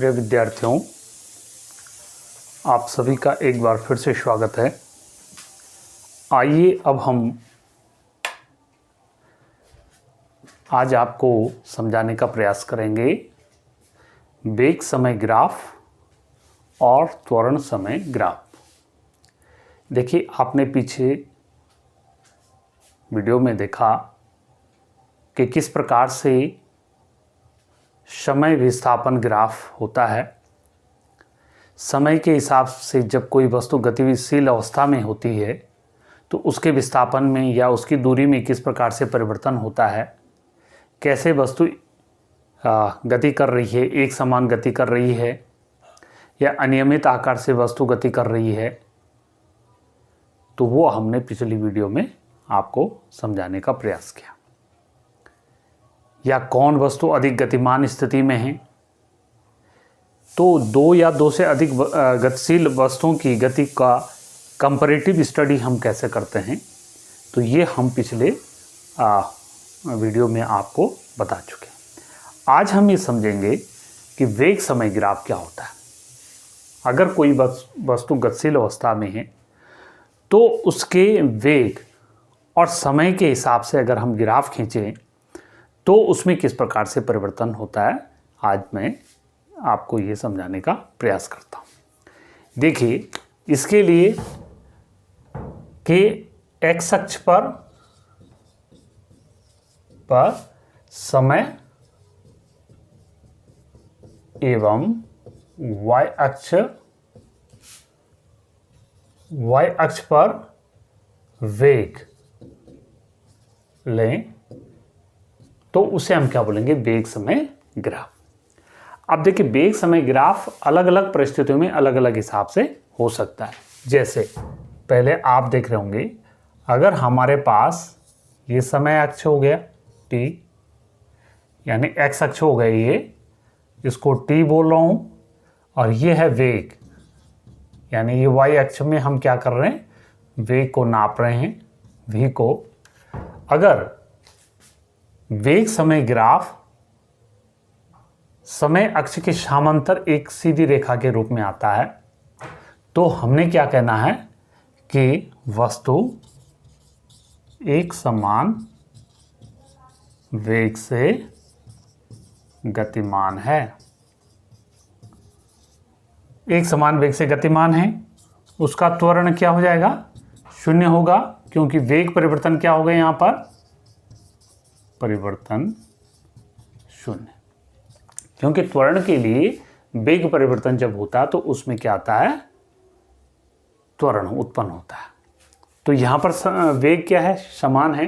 प्रिय विद्यार्थियों, आप सभी का एक बार फिर से स्वागत है। आइए अब हम आज आपको समझाने का प्रयास करेंगे वेग समय ग्राफ और त्वरण समय ग्राफ। देखिए, आपने पीछे वीडियो में देखा कि किस प्रकार से समय विस्थापन ग्राफ होता है। समय के हिसाब से जब कोई वस्तु गतिशील अवस्था में होती है तो उसके विस्थापन में या उसकी दूरी में किस प्रकार से परिवर्तन होता है, कैसे वस्तु गति कर रही है, एक समान गति कर रही है या अनियमित आकार से वस्तु गति कर रही है, तो वो हमने पिछली वीडियो में आपको समझाने का प्रयास किया। या कौन वस्तु अधिक गतिमान स्थिति में है, तो दो या दो से अधिक गतिशील वस्तुओं की गति का कंपैरेटिव स्टडी हम कैसे करते हैं, तो ये हम पिछले वीडियो में आपको बता चुके हैं। आज हम ये समझेंगे कि वेग समय ग्राफ क्या होता है। अगर कोई वस्तु गतिशील अवस्था में है तो उसके वेग और समय के हिसाब से अगर हम ग्राफ खींचें तो उसमें किस प्रकार से परिवर्तन होता है, आज मैं आपको ये समझाने का प्रयास करता हूँ। देखिए, इसके लिए कि एक्स अक्ष पर समय एवं वाई अक्ष पर वेग लें तो उसे हम क्या बोलेंगे, वेग समय ग्राफ। अब देखिए, वेग समय ग्राफ अलग अलग परिस्थितियों में अलग अलग हिसाब से हो सकता है। जैसे पहले आप देख रहे होंगे, अगर हमारे पास ये समय अक्ष हो गया t, यानी x अक्ष हो गया, ये इसको t बोल रहा हूं, और ये है वेग, यानी ये y अक्ष में हम क्या कर रहे हैं, वेग को नाप रहे हैं, v को। अगर वेग समय ग्राफ समय अक्ष के समांतर एक सीधी रेखा के रूप में आता है तो हमने क्या कहना है कि वस्तु एक समान वेग से गतिमान है। एक समान वेग से गतिमान है, उसका त्वरण क्या हो जाएगा, शून्य होगा, क्योंकि वेग परिवर्तन क्या होगा, यहां पर परिवर्तन शून्य। क्योंकि त्वरण के लिए वेग परिवर्तन जब होता है तो उसमें क्या आता है, त्वरण उत्पन्न होता है। तो यहां पर वेग क्या है, समान है,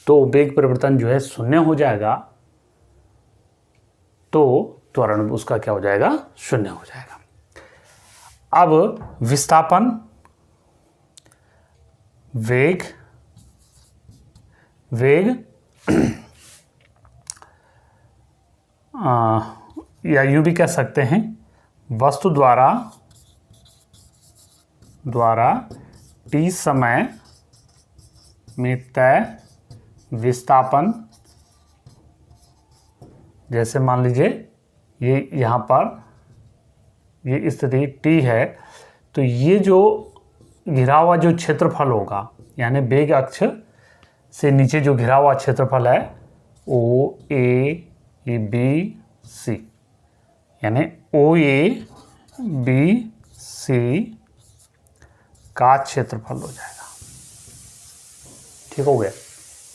तो वेग परिवर्तन जो है शून्य हो जाएगा, तो त्वरण उसका क्या हो जाएगा, शून्य हो जाएगा। अब विस्थापन, वेग या यूं भी कह सकते हैं, वस्तु द्वारा t समय में तय विस्थापन। जैसे मान लीजिए ये यहाँ पर ये स्थिति t है, तो ये जो घिरा हुआ जो क्षेत्रफल होगा, यानी वेग अक्ष से नीचे जो घिरा हुआ क्षेत्रफल है, ओ ए बी सी, यानी ओ ए बी सी का क्षेत्रफल हो जाएगा। ठीक हो गया।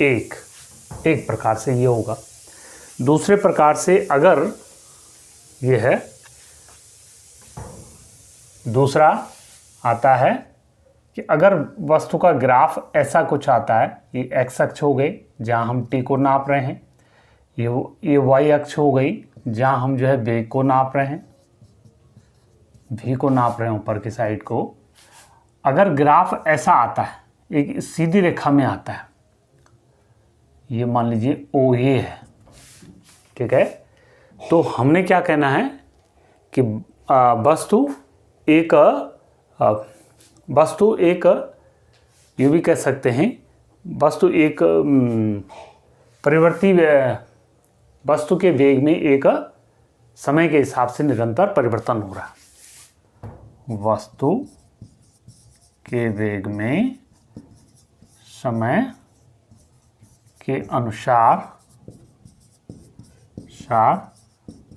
एक प्रकार से ये होगा। दूसरे प्रकार से अगर ये है, दूसरा आता है कि अगर वस्तु का ग्राफ ऐसा कुछ आता है, ये एक्स अक्ष हो गई जहां हम टी को नाप रहे हैं, ये वाई अक्ष हो गई जहां हम जो है वेग को नाप रहे हैं, भी को नाप रहे हैं ऊपर की साइड को। अगर ग्राफ ऐसा आता है, एक सीधी रेखा में आता है, ये मान लीजिए ओ ए है, ठीक है, तो हमने क्या कहना है कि वस्तु एक ये भी कह सकते हैं, वस्तु एक परिवर्ती वस्तु के वेग में एक समय के हिसाब से निरंतर परिवर्तन हो रहा है। वस्तु के वेग में समय के अनुसार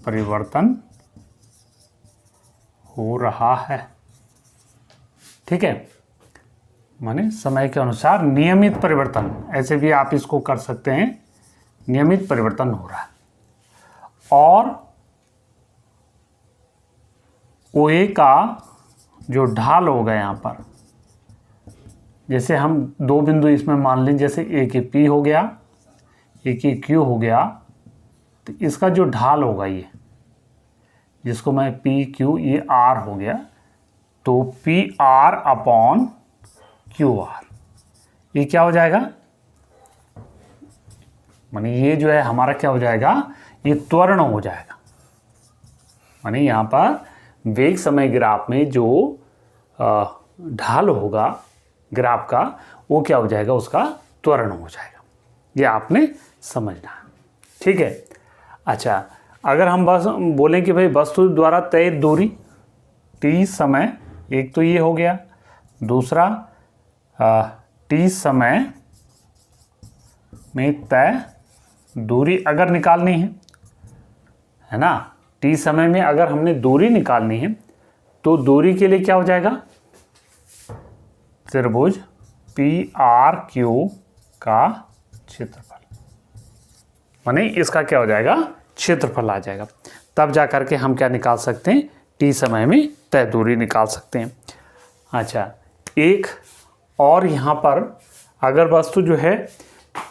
परिवर्तन हो रहा है। ठीक है, माने समय के अनुसार नियमित परिवर्तन, ऐसे भी आप इसको कर सकते हैं, नियमित परिवर्तन हो रहा है। और OA का जो ढाल होगा यहाँ पर, जैसे हम दो बिंदु इसमें मान लें, जैसे एक ये P हो गया, एक ये Q हो गया, तो इसका जो ढाल होगा ये, जिसको मैं PQ, ये R हो गया, तो PR अपॉन QR, ये क्या हो जाएगा, माने ये जो है हमारा क्या हो जाएगा, ये त्वरण हो जाएगा। माने यहाँ पर वेग समय ग्राफ में जो ढाल होगा ग्राफ का, वो क्या हो जाएगा, उसका त्वरण हो जाएगा। ये आपने समझना है। ठीक है। अच्छा, अगर हम बस बोलें कि भाई वस्तु द्वारा तय दूरी t समय, एक तो ये हो गया, दूसरा t समय में तय दूरी अगर निकालनी है ना, t समय में अगर हमने दूरी निकालनी है तो दूरी के लिए क्या हो जाएगा, त्रिभुज PRQ का क्षेत्रफल, माने इसका क्या हो जाएगा, क्षेत्रफल आ जाएगा। तब जा करके हम क्या निकाल सकते हैं, t समय में तय दूरी निकाल सकते हैं। अच्छा, एक और यहाँ पर अगर वस्तु जो है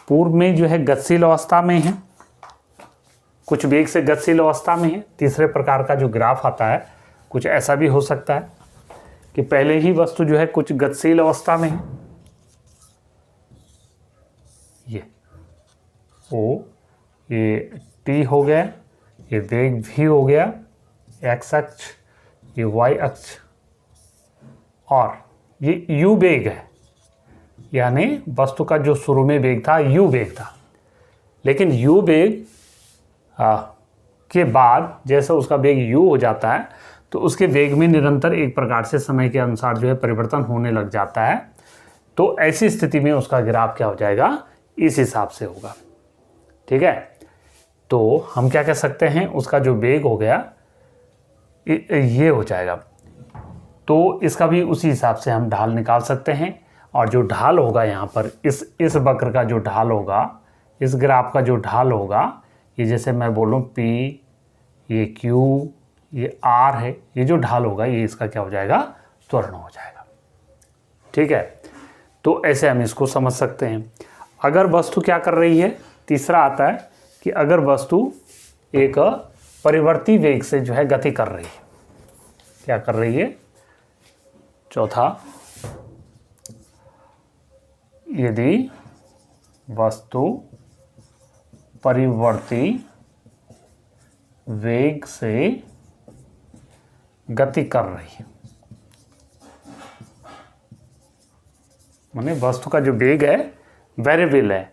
पूर्व में जो है गतिशील अवस्था में है, कुछ वेग से गतिशील अवस्था में है, तीसरे प्रकार का जो ग्राफ आता है कुछ ऐसा भी हो सकता है कि पहले ही वस्तु जो है कुछ गतिशील अवस्था में है, ये O, ये T हो गया, ये वेग V हो गया, x अक्ष, ये y अक्ष, और ये u वेग है, यानी वस्तु का जो शुरू में वेग था u वेग था, लेकिन u वेग के बाद जैसे उसका वेग u हो जाता है तो उसके वेग में निरंतर एक प्रकार से समय के अनुसार जो है परिवर्तन होने लग जाता है। तो ऐसी स्थिति में उसका ग्राफ क्या हो जाएगा, इस हिसाब से होगा। ठीक है, तो हम क्या कह सकते हैं, उसका जो वेग हो गया ये हो जाएगा, तो इसका भी उसी हिसाब से हम ढाल निकाल सकते हैं। और जो ढाल होगा यहाँ पर, इस वक्र का जो ढाल होगा, इस ग्राफ का जो ढाल होगा, ये जैसे मैं बोलूँ P, ये Q, ये R है, ये जो ढाल होगा ये इसका क्या हो जाएगा, त्वरण हो जाएगा। ठीक है, तो ऐसे हम इसको समझ सकते हैं। अगर वस्तु क्या कर रही है, तीसरा आता है कि अगर वस्तु एक परिवर्ती वेग से जो है गति कर रही है, क्या कर रही है, चौथा, यदि वस्तु परिवर्ती वेग से गति कर रही है, माने वस्तु का जो वेग है वेरिएबल है,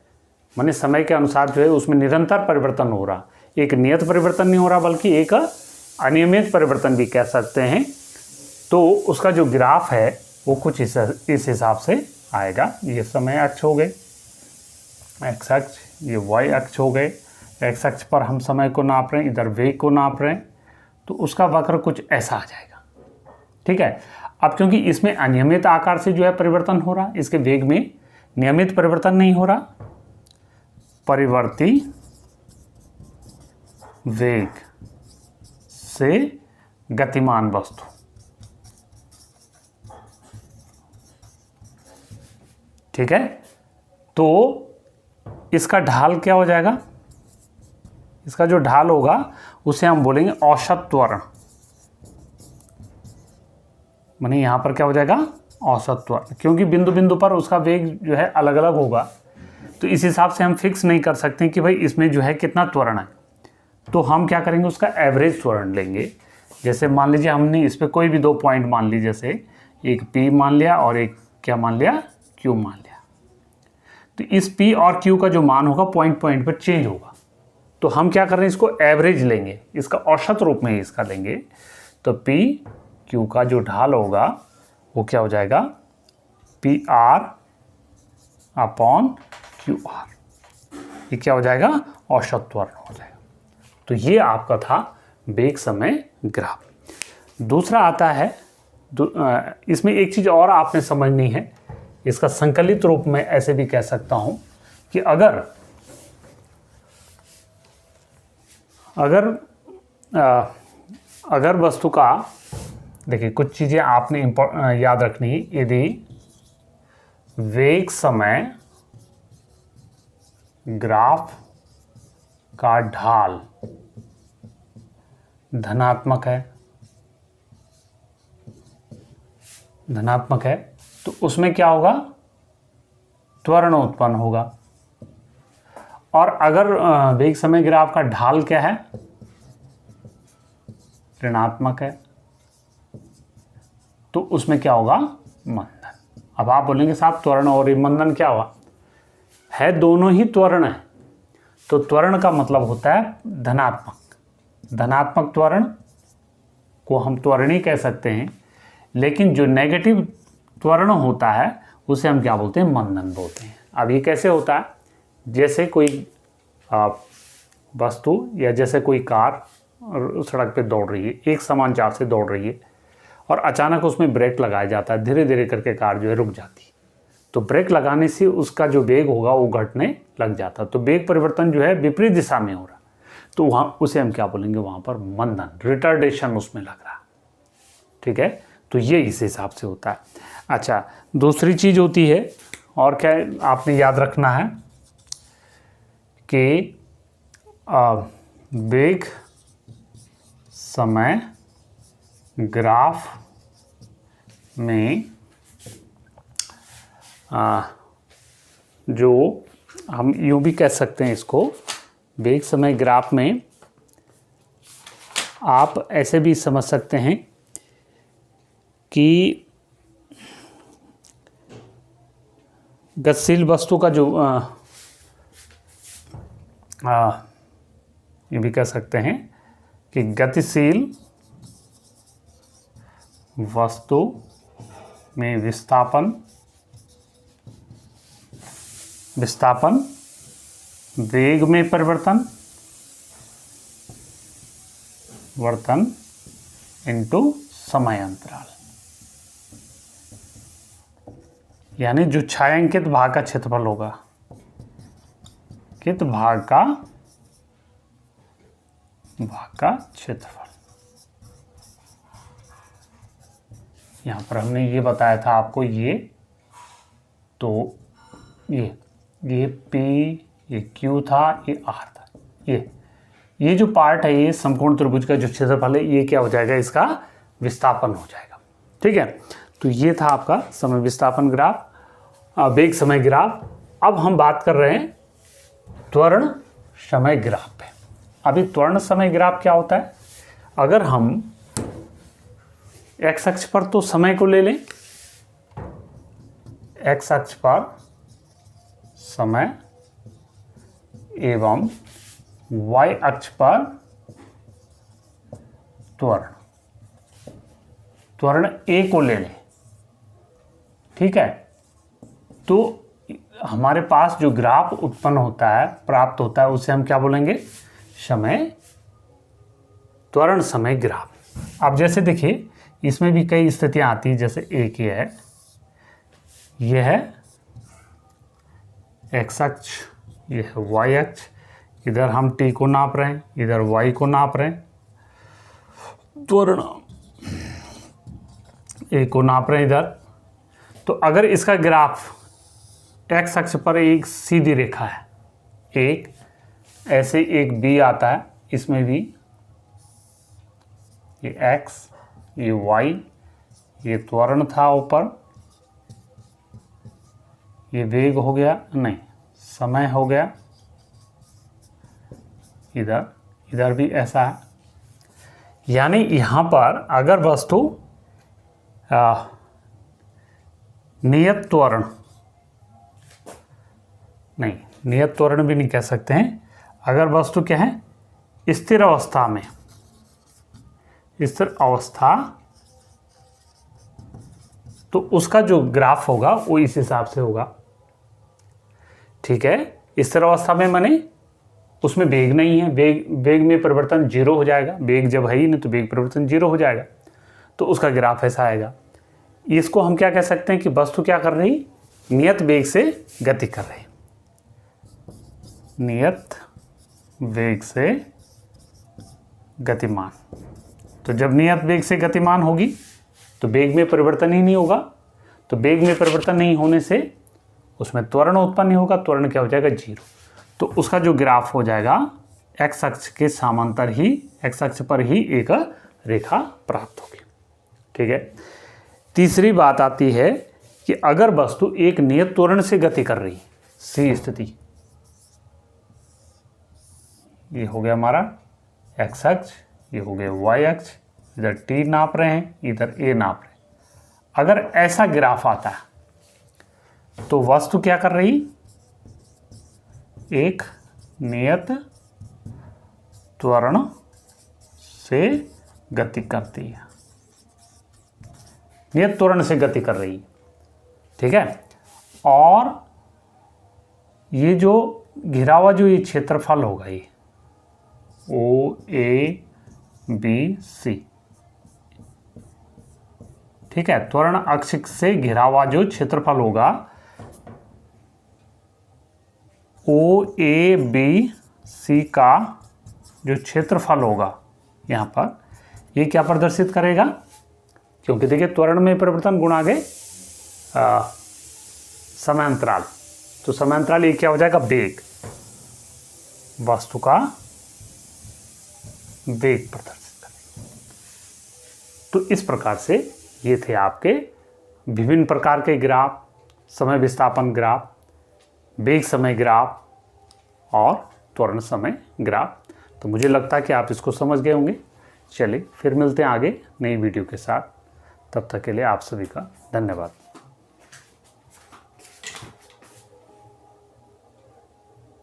माने समय के अनुसार जो है उसमें निरंतर परिवर्तन हो रहा, एक नियत परिवर्तन नहीं हो रहा बल्कि एक अनियमित परिवर्तन भी कह सकते हैं। तो उसका जो ग्राफ है वो कुछ इस हिसाब से आएगा। ये समय अक्ष हो गए, एक्स अक्ष, ये वाई अक्ष हो गए। एक्स अक्ष पर हम समय को नाप रहे हैं, इधर वेग को नाप रहे हैं, तो उसका वक्र कुछ ऐसा आ जाएगा। ठीक है, अब क्योंकि इसमें अनियमित आकार से जो है परिवर्तन हो रहा, इसके वेग में नियमित परिवर्तन नहीं हो रहा, परिवर्ती वेग से गतिमान वस्तु, ठीक है, तो इसका ढाल क्या हो जाएगा, इसका जो ढाल होगा उसे हम बोलेंगे औसत त्वरण, माने यहां पर क्या हो जाएगा, औसत त्वरण, क्योंकि बिंदु बिंदु पर उसका वेग जो है अलग अलग होगा, तो इस हिसाब से हम फिक्स नहीं कर सकते कि भाई इसमें जो है कितना त्वरण है। तो हम क्या करेंगे, उसका एवरेज त्वरण लेंगे। जैसे मान लीजिए हमने इस पर कोई भी दो पॉइंट मान ली, जैसे एक P मान लिया और एक क्या मान लिया, Q मान लिया, तो इस P और Q का जो मान होगा पॉइंट पॉइंट पर चेंज होगा। तो हम क्या कर रहे हैं, इसको एवरेज लेंगे, इसका औसत रूप में इसका लेंगे। तो पी क्यू का जो ढाल होगा वो क्या हो जाएगा, P R upon Q R, ये क्या हो जाएगा, औसत त्वरण हो जाएगा। तो ये आपका था वेग समय ग्राफ। दूसरा आता है, इसमें एक चीज़ और आपने समझनी है, इसका संकलित रूप में ऐसे भी कह सकता हूं कि अगर वस्तु का, देखिए कुछ चीज़ें आपने याद रखनी है। यदि वेग समय ग्राफ का ढाल धनात्मक है तो उसमें क्या होगा, त्वरण उत्पन्न होगा। और अगर वेग समय ग्राफ का ढाल क्या है, ऋणात्मक है, तो उसमें क्या होगा, मंदन। अब आप बोलेंगे साहब त्वरण और मंदन क्या हुआ, है दोनों ही त्वरण है। तो त्वरण का मतलब होता है धनात्मक त्वरण को हम त्वरणी कह सकते हैं, लेकिन जो नेगेटिव त्वरण होता है उसे हम क्या बोलते हैं, मंदन बोलते हैं। अब ये कैसे होता है, जैसे कोई वस्तु या जैसे कोई कार सड़क पे दौड़ रही है, एक समान चाल से दौड़ रही है, और अचानक उसमें ब्रेक लगाया जाता है, धीरे धीरे करके कार जो है रुक जाती है। तो ब्रेक लगाने से उसका जो वेग होगा वो घटने लग जाता है। तो वेग परिवर्तन जो है विपरीत दिशा में हो रहा, तो वहाँ उसे हम क्या बोलेंगे, वहाँ पर मंदन, रिटार्डेशन उसमें लग रहा। ठीक है, तो ये इस हिसाब से होता है। अच्छा, दूसरी चीज़ होती है, और क्या आपने याद रखना है कि वेग समय ग्राफ में जो हम यूँ भी कह सकते हैं इसको, वेग समय ग्राफ में आप ऐसे भी समझ सकते हैं कि गतिशील वस्तु का जो ये भी कह सकते हैं कि गतिशील वस्तु में विस्थापन वेग में परिवर्तन इनटू समय अंतराल, यानी जो छायांकित भाग का क्षेत्रफल होगा, कित भाग का क्षेत्रफल। यहां पर हमने ये बताया था आपको, ये तो ये P, ये Q था, ये R था। ये जो पार्ट है, ये समकोण त्रिभुज का जो क्षेत्रफल है, ये क्या हो जाएगा, इसका विस्थापन हो जाएगा। ठीक है, तो ये था आपका समय विस्थापन ग्राफ, वेग समय ग्राफ। अब हम बात कर रहे हैं त्वरण समय ग्राफ पे। अभी त्वरण समय ग्राफ क्या होता है, अगर हम x अक्ष पर तो समय को ले लें, x अक्ष पर समय एवं y अक्ष पर त्वरण A को ले लें। ठीक है, तो हमारे पास जो ग्राफ उत्पन्न होता है, प्राप्त होता है, उसे हम क्या बोलेंगे, त्वरण समय ग्राफ। अब जैसे देखिए, इसमें भी कई स्थितियां आती हैं, जैसे एक ये है x अक्ष, ये है y अक्ष, इधर हम t को नाप रहे हैं, इधर y को नाप रहे हैं, त्वरण a को नाप रहे हैं इधर। तो अगर इसका ग्राफ x अक्ष पर एक सीधी रेखा है, एक ऐसे एक b आता है, इसमें भी ये x, ये y, ये त्वरण था ऊपर, ये वेग हो गया, नहीं समय हो गया, इधर भी ऐसा है। यानी यहाँ पर अगर वस्तु नियत त्वरण भी नहीं कह सकते हैं, अगर वस्तु क्या है, स्थिर अवस्था में, स्थिर अवस्था, तो उसका जो ग्राफ होगा वो इस हिसाब से होगा। ठीक है, स्थिर अवस्था में माने उसमें वेग नहीं है, वेग में परिवर्तन 0 हो जाएगा, वेग जब है ही नहीं तो वेग परिवर्तन 0 हो जाएगा, तो उसका ग्राफ ऐसा आएगा। इसको हम क्या कह सकते हैं कि वस्तु क्या कर रही, नियत वेग से गति कर रही, नियत वेग से गतिमान। तो जब नियत वेग से गतिमान होगी तो वेग में परिवर्तन ही नहीं होगा, तो वेग में परिवर्तन नहीं होने से उसमें त्वरण उत्पन्न नहीं होगा, त्वरण क्या हो जाएगा, 0। तो उसका जो ग्राफ हो जाएगा एक्स अक्ष के समांतर ही, एक्स अक्ष पर ही एक रेखा प्राप्त होगी। ठीक है, तीसरी बात आती है कि अगर वस्तु एक नियत त्वरण से गति कर रही, सी स्थिति, ये हो गया हमारा एक्स अक्ष, ये हो गया वाई अक्ष, इधर टी नाप रहे हैं, इधर ए नाप रहे हैं। अगर ऐसा ग्राफ आता है तो वस्तु क्या कर रही, एक नियत त्वरण से गति करती है, नियत त्वरण से गति कर रही है। ठीक है, और ये जो घिरा हुआ जो ये क्षेत्रफल होगा, ये ओ ए बी सी, ठीक है, त्वरण अक्ष से घिरा हुआ जो क्षेत्रफल होगा, ओ ए बी सी का जो क्षेत्रफल होगा यहाँ पर, ये क्या प्रदर्शित करेगा, क्योंकि देखिए त्वरण में परिवर्तन गुणा गए समांतराल, तो समांतराल ये क्या हो जाएगा, वेग, वस्तु का वेग प्रदर्शित करेगा। तो इस प्रकार से ये थे आपके विभिन्न प्रकार के ग्राफ, समय विस्थापन ग्राफ, वेग समय ग्राफ और त्वरण समय ग्राफ। तो मुझे लगता है कि आप इसको समझ गए होंगे। चलिए फिर मिलते हैं आगे नई वीडियो के साथ, तब तक के लिए आप सभी का धन्यवाद।